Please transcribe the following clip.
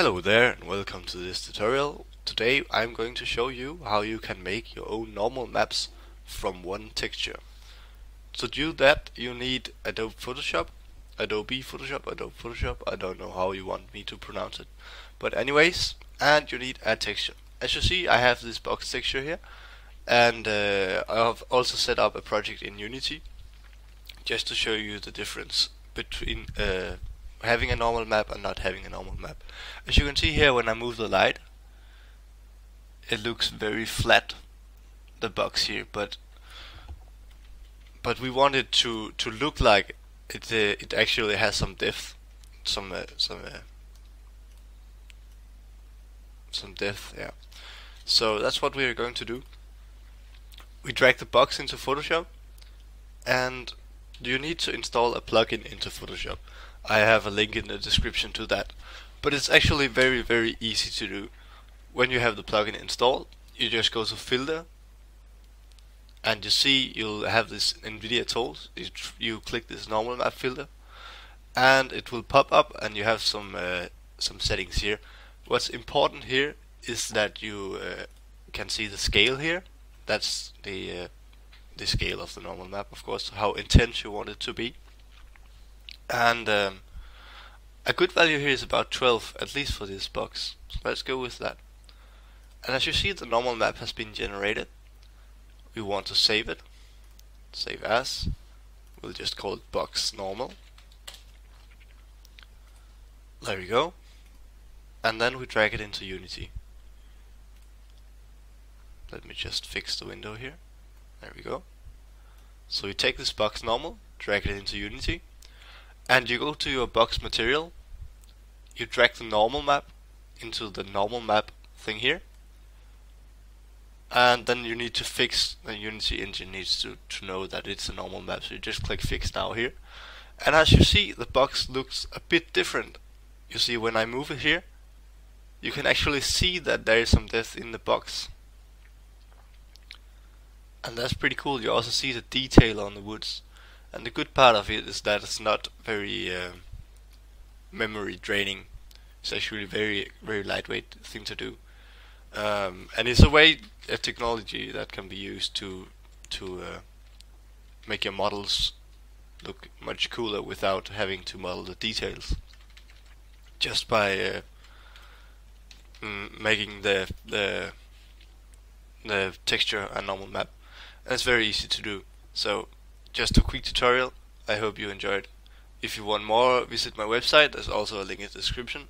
Hello there and welcome to this tutorial. Today I'm going to show you how you can make your own normal maps from one texture. To do that you need Adobe Photoshop, I don't know how you want me to pronounce it. But anyways, and you need a texture. As you see, I have this box texture here, and I have also set up a project in Unity just to show you the difference between having a normal map and not having a normal map. As you can see here, when I move the light, it looks very flat, the box here, but we want it to look like it actually has some depth, some depth, yeah. So that's what we are going to do. We drag the box into Photoshop, and you need to install a plugin into Photoshop. I have a link in the description to that, but it's actually very easy to do. When you have the plugin installed, you just go to Filter, and you see you'll have this NVIDIA tools. You click this normal map filter, and it will pop up, and you have some settings here. What's important here is that you can see the scale here. That's the scale of the normal map, of course, how intense you want it to be. And a good value here is about 12, at least for this box. So let's go with that. And as you see, the normal map has been generated. We want to save it. Save as. We'll just call it box normal. There we go. And then we drag it into Unity. Let me just fix the window here. There we go. So you take this box normal, drag it into Unity, and you go to your box material. You drag the normal map into the normal map thing here, and then you need to fix. The Unity engine needs to know that it's a normal map, so you just click fix now here. And as you see, the box looks a bit different. You see, when I move it here, you can actually see that there is some depth in the box. And that's pretty cool. You also see the detail on the woods, and the good part of it is that it's not very memory draining. It's actually very lightweight thing to do, and it's a technology that can be used to make your models look much cooler without having to model the details, just by making the texture a normal map. And it's very easy to do. So just a quick tutorial. I hope you enjoyed. If you want more, visit my website. There's also a link in the description.